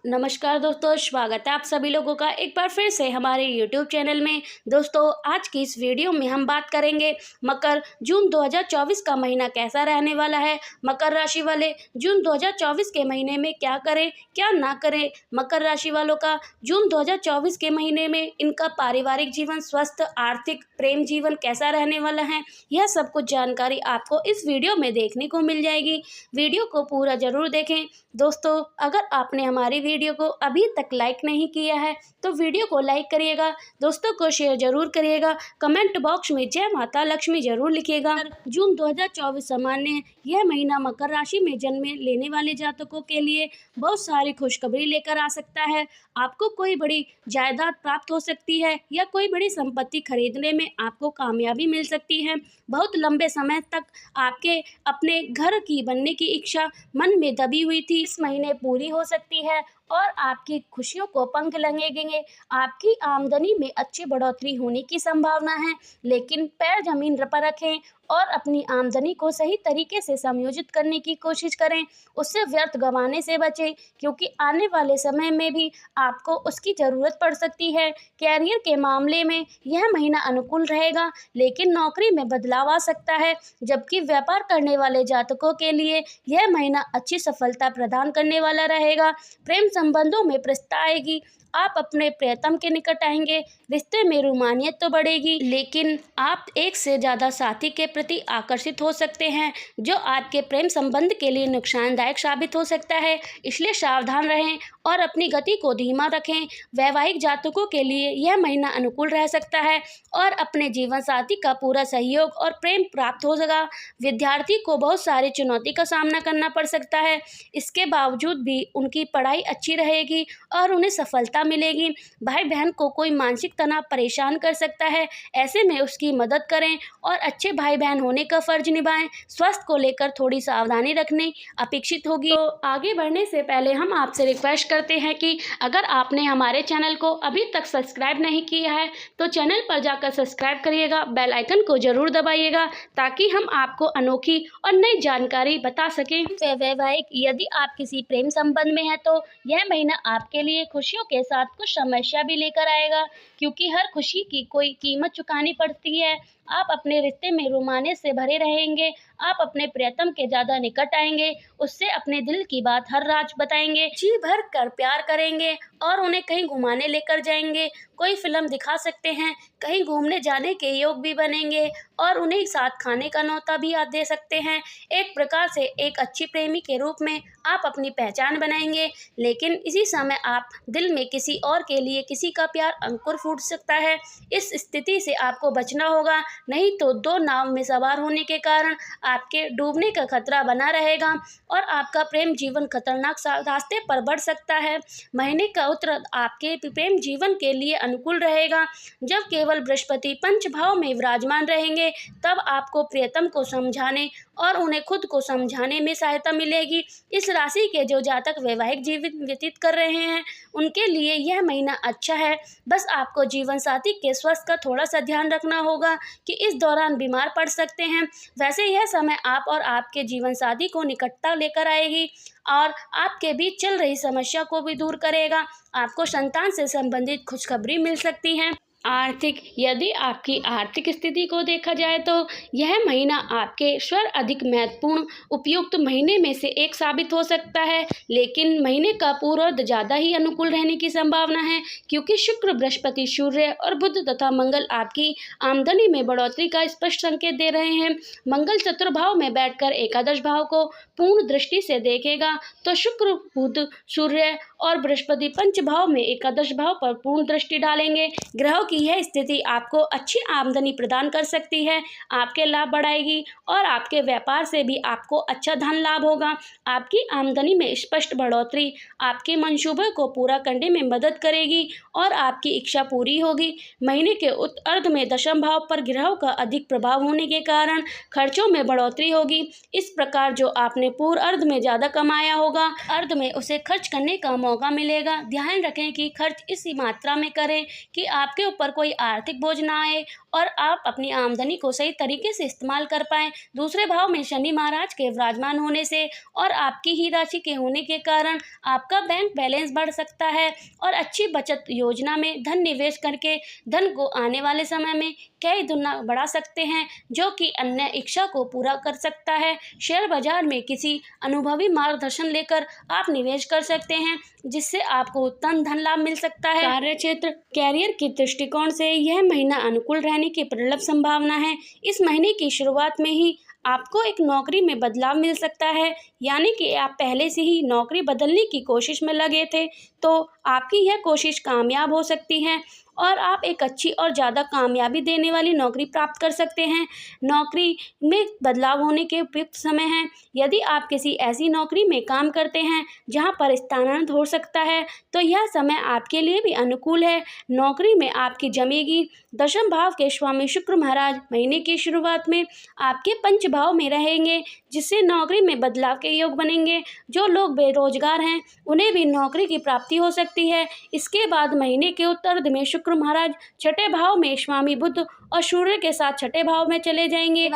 नमस्कार दोस्तों, स्वागत है आप सभी लोगों का एक बार फिर से हमारे YouTube चैनल में। दोस्तों, आज की इस वीडियो में हम बात करेंगे मकर जून 2024 का महीना कैसा रहने वाला है। मकर राशि वाले जून 2024 के महीने में क्या करें क्या ना करें। मकर राशि वालों का जून 2024 के महीने में इनका पारिवारिक जीवन, स्वस्थ, आर्थिक, प्रेम जीवन कैसा रहने वाला है, यह सब कुछ जानकारी आपको इस वीडियो में देखने को मिल जाएगी। वीडियो को पूरा जरूर देखें। दोस्तों, अगर आपने हमारी वीडियो को अभी तक लाइक नहीं किया है तो वीडियो को लाइक करिएगा, दोस्तों को शेयर जरूर करिएगा, कमेंट बॉक्स में जय माता लक्ष्मी जरूर लिखिएगा। जून 2024 सामान्य यह महीना मकर राशि में जन्म लेने वाले जातकों के लिए बहुत सारी खुशखबरी लेकर आ सकता है। आपको कोई बड़ी जायदाद प्राप्त हो सकती है या कोई बड़ी संपत्ति खरीदने में आपको कामयाबी मिल सकती है। बहुत लंबे समय तक आपके अपने घर की बनने की इच्छा मन में दबी हुई थी, इस महीने पूरी हो सकती है और आपकी खुशियों को पंख लगेंगे। आपकी आमदनी में अच्छी बढ़ोतरी होने की संभावना है, लेकिन पैर जमीन पर रखें और अपनी आमदनी को सही तरीके से समायोजित करने की कोशिश करें। उससे व्यर्थ गंवाने से बचें, क्योंकि आने वाले समय में भी आपको उसकी ज़रूरत पड़ सकती है। कैरियर के मामले में यह महीना अनुकूल रहेगा, लेकिन नौकरी में बदलाव आ सकता है। जबकि व्यापार करने वाले जातकों के लिए यह महीना अच्छी सफलता प्रदान करने वाला रहेगा। प्रेम संबंधों में प्रसन्नता आएगी, आप अपने प्रियतम के निकट आएंगे। रिश्ते में रोमानियत तो बढ़ेगी, लेकिन आप एक से ज़्यादा साथी के प्रति आकर्षित हो सकते हैं, जो आपके प्रेम संबंध के लिए नुकसानदायक साबित हो सकता है। इसलिए सावधान रहें और अपनी गति को धीमा रखें। वैवाहिक जातकों के लिए यह महीना अनुकूल रह सकता है और अपने जीवन साथी का पूरा सहयोग और प्रेम प्राप्त हो सकेगा। विद्यार्थी को बहुत सारी चुनौती का सामना करना पड़ सकता है, इसके बावजूद भी उनकी पढ़ाई अच्छी रहेगी और उन्हें सफलता मिलेगी। भाई बहन को कोई मानसिक तनाव परेशान कर सकता है, ऐसे में उसकी मदद करें और अच्छे भाई बहन होने का फर्ज निभाएं। स्वास्थ्य को लेकर थोड़ी सावधानी रखनी अपेक्षित होगी। तो आगे बढ़ने से पहले हम आपसे रिक्वेस्ट करते हैं कि अगर आपने हमारे चैनल को अभी तक सब्सक्राइब नहीं किया है तो चैनल पर जाकर सब्सक्राइब करिएगा, बेल आइकन को जरूर दबाइएगा, ताकि हम आपको अनोखी और नई जानकारी बता सकें। वैवाहिक, यदि आप किसी प्रेम संबंध में हैं तो यह महीना आपके लिए खुशियों के साथ कुछ समस्या भी लेकर आएगा, क्योंकि हर खुशी की कोई कीमत चुकानी पड़ती है। आप अपने रिश्ते में रोमांस से भरे रहेंगे, आप अपने प्रियतम के ज़्यादा निकट आएंगे, उससे अपने दिल की बात हर राज बताएंगे, जी भर कर प्यार करेंगे और उन्हें कहीं घुमाने लेकर जाएंगे। कोई फिल्म दिखा सकते हैं, कहीं घूमने जाने के योग भी बनेंगे और उन्हें साथ खाने का न्योता भी दे सकते हैं। एक प्रकार से एक अच्छी प्रेमी के रूप में आप अपनी पहचान बनाएंगे, लेकिन इसी समय आप दिल में किसी और के लिए किसी का प्यार अंकुर फूट सकता है। इस स्थिति से आपको बचना होगा, नहीं तो दो नाव में सवार होने के कारण आपके डूबने का खतरा बना रहेगा और आपका प्रेम जीवन खतरनाक रास्ते पर बढ़ सकता है। महीने का उत्तर आपके प्रेम जीवन के लिए अनुकूल रहेगा। जब केवल बृहस्पति पंच भाव में विराजमान रहेंगे, तब आपको प्रियतम को समझाने और उन्हें खुद को समझाने में सहायता मिलेगी। इस राशि के जो जातक वैवाहिक जीवन व्यतीत कर रहे हैं, उनके लिए यह महीना अच्छा है। बस आपको जीवन साथी के स्वास्थ्य का थोड़ा सा ध्यान रखना होगा कि इस दौरान बीमार पड़ सकते हैं। वैसे यह समय आप और आपके जीवन साथी को निकटता लेकर आएगी और आपके बीच चल रही समस्या को भी दूर करेगा। आपको संतान से संबंधित खुशखबरी मिल सकती है। आर्थिक, यदि आपकी आर्थिक स्थिति को देखा जाए तो यह महीना आपके स्वर अधिक महत्वपूर्ण उपयुक्त महीने में से एक साबित हो सकता है, लेकिन महीने का पूर्वार्ध ज़्यादा ही अनुकूल रहने की संभावना है, क्योंकि शुक्र, बृहस्पति, सूर्य और बुध तथा मंगल आपकी आमदनी में बढ़ोतरी का स्पष्ट संकेत दे रहे हैं। मंगल चतुर्भाव में बैठकर एकादश भाव को पूर्ण दृष्टि से देखेगा, तो शुक्र, बुध, सूर्य और बृहस्पति पंच भाव में एकादश भाव पर पूर्ण दृष्टि डालेंगे। ग्रहों की यह स्थिति आपको अच्छी आमदनी प्रदान कर सकती है, आपके लाभ बढ़ाएगी और आपके व्यापार से भी आपको अच्छा धन लाभ होगा। आपकी आमदनी में स्पष्ट बढ़ोतरी आपके मंसूबे को पूरा करने में मदद करेगी और आपकी इच्छा पूरी होगी। महीने के उत्तरार्ध में दशम भाव पर ग्रहों का अधिक प्रभाव होने के कारण खर्चों में बढ़ोतरी होगी। इस प्रकार जो आपने पूर्व अर्ध में ज़्यादा कमाया होगा, अर्ध में उसे खर्च करने का मौका मिलेगा। ध्यान रखें कि खर्च इसी मात्रा में करें कि आपके ऊपर कोई आर्थिक बोझ ना आए और आप अपनी आमदनी को सही तरीके से इस्तेमाल कर पाएँ। दूसरे भाव में शनि महाराज के विराजमान होने से और आपकी ही राशि के होने के कारण आपका बैंक बैलेंस बढ़ सकता है और अच्छी बचत योजना में धन निवेश करके धन को आने वाले समय में कई गुना बढ़ा सकते हैं, जो कि अन्य इच्छा को पूरा कर सकता है। शेयर बाजार में किसी अनुभवी मार्गदर्शन लेकर आप निवेश कर सकते हैं, जिससे आपको उत्तम धन लाभ मिल सकता है। कार्य क्षेत्र, कैरियर के दृष्टिकोण से यह महीना अनुकूल रहने की प्रबल संभावना है। इस महीने की शुरुआत में ही आपको एक नौकरी में बदलाव मिल सकता है, यानी कि आप पहले से ही नौकरी बदलने की कोशिश में लगे थे, तो आपकी यह कोशिश कामयाब हो सकती है और आप एक अच्छी और ज़्यादा कामयाबी देने वाली नौकरी प्राप्त कर सकते हैं। नौकरी में बदलाव होने के उपयुक्त समय है। यदि आप किसी ऐसी नौकरी में काम करते हैं जहां पर स्थानांतरित हो सकता है, तो यह समय आपके लिए भी अनुकूल है। नौकरी में आपकी जमेगी। दशम भाव के स्वामी शुक्र महाराज महीने की शुरुआत में आपके पंच भाव में रहेंगे, जिससे नौकरी में बदलाव के योग बनेंगे। जो लोग बेरोजगार हैं उन्हें भी नौकरी की प्राप्ति हो सकती है। इसके बाद महीने के उत्तरार्ध में शुक्र महाराज छठे भाव में स्वामी बुध और सूर्य के साथ छठे भाव में चले जाएंगे।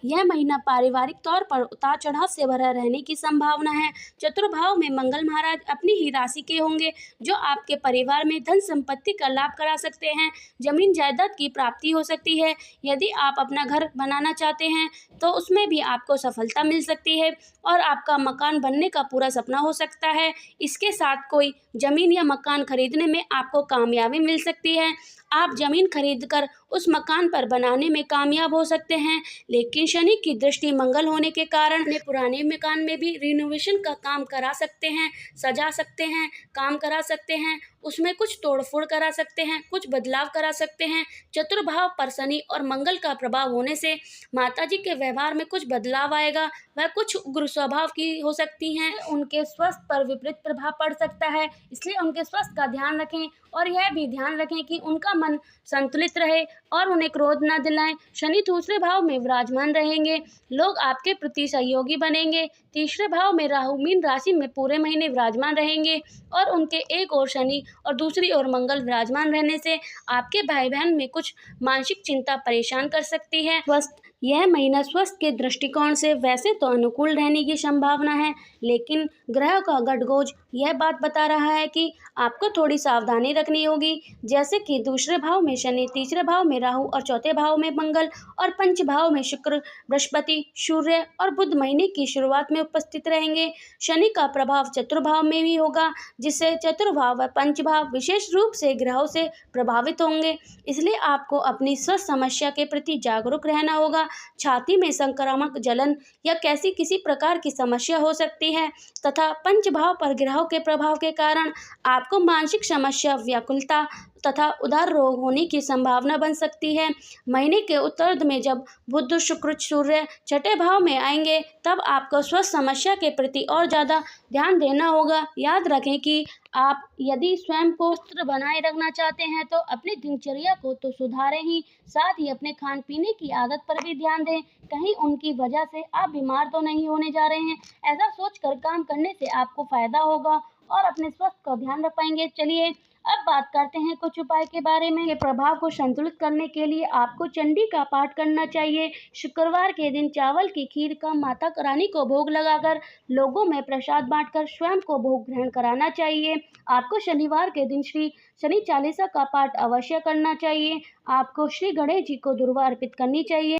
यह महीना पारिवारिक तौर पर उतार चढ़ाव से भरा रहने की संभावना है। चतुर्भाव में मंगल महाराज अपनी ही राशि के होंगे, जो आपके परिवार में धन संपत्ति का लाभ करा सकते हैं। जमीन जायदाद की प्राप्ति हो सकती है। यदि आप अपना घर बनाना चाहते हैं तो उसमें भी आपको सफलता मिल सकती है और आपका मकान बनने का पूरा सपना हो सकता है। इसके साथ कोई जमीन या मकान खरीदने में आपको कामयाबी मिल सकती है। आप जमीन खरीदकर उस मकान पर बनाने में कामयाब हो सकते हैं, लेकिन शनि की दृष्टि मंगल होने के कारण अपने पुराने मकान में भी रिनोवेशन का काम करा सकते हैं, सजा सकते हैं, काम करा सकते हैं, उसमें कुछ तोड़फोड़ करा सकते हैं, कुछ बदलाव करा सकते हैं। चतुर्भाव पर शनि और मंगल का प्रभाव होने से माताजी के व्यवहार में कुछ बदलाव आएगा। वह कुछ उग्र स्वभाव की हो सकती हैं, उनके स्वास्थ्य पर विपरीत प्रभाव पड़ सकता है, इसलिए उनके स्वास्थ्य का ध्यान रखें और यह भी ध्यान रखें कि उनका मन संतुलित रहे और उन्हें क्रोध न दिलाएं। शनि दूसरे भाव में विराजमान रहेंगे, लोग आपके प्रति सहयोगी बनेंगे। तीसरे भाव में राहु मीन राशि में पूरे महीने विराजमान रहेंगे और उनके एक ओर शनि और दूसरी ओर मंगल विराजमान रहने से आपके भाई बहन में कुछ मानसिक चिंता परेशान कर सकती है। यह महीना स्वास्थ्य के दृष्टिकोण से वैसे तो अनुकूल रहने की संभावना है, लेकिन ग्रह का गठगोज यह बात बता रहा है कि आपको थोड़ी सावधानी रखनी होगी, जैसे कि दूसरे भाव में शनि, तीसरे भाव में राहु और चौथे भाव में मंगल और पंच भाव में शुक्र, बृहस्पति, सूर्य और बुध महीने की शुरुआत में उपस्थित रहेंगे। शनि का प्रभाव चतुर्भाव में भी होगा, जिससे चतुर्भाव व पंच भाव विशेष रूप से ग्रहों से प्रभावित होंगे। इसलिए आपको अपनी स्वास्थ्य समस्या के प्रति जागरूक रहना होगा। छाती में संक्रामक जलन या किसी प्रकार की समस्या हो सकती है तथा पंच भाव पर ग्रहों के प्रभाव के कारण आपको मानसिक समस्या, व्याकुलता तथा उदर रोग होने की संभावना बन सकती है। महीने के उत्तरार्ध में जब बुध, शुक्र, सूर्य छठे भाव में आएंगे, तब आपको स्वास्थ्य समस्या के प्रति और ज़्यादा ध्यान देना होगा। याद रखें कि आप यदि स्वयं को स्वस्थ बनाए रखना चाहते हैं तो अपनी दिनचर्या को तो सुधारें ही, साथ ही अपने खान पीने की आदत पर भी ध्यान दें। कहीं उनकी वजह से आप बीमार तो नहीं होने जा रहे हैं। ऐसा सोचकर काम करने से आपको फायदा होगा और अपने स्वास्थ्य का ध्यान रख पाएंगे। चलिए अब बात करते हैं कुछ उपाय के बारे में। ये प्रभाव को संतुलित करने के लिए आपको चंडी का पाठ करना चाहिए। शुक्रवार के दिन चावल की खीर का माता रानी को भोग लगाकर लोगों में प्रसाद बांटकर स्वयं को भोग ग्रहण कराना चाहिए। आपको शनिवार के दिन श्री शनि चालीसा का पाठ अवश्य करना चाहिए। आपको श्री गणेश जी को दुर्वा अर्पित करनी चाहिए।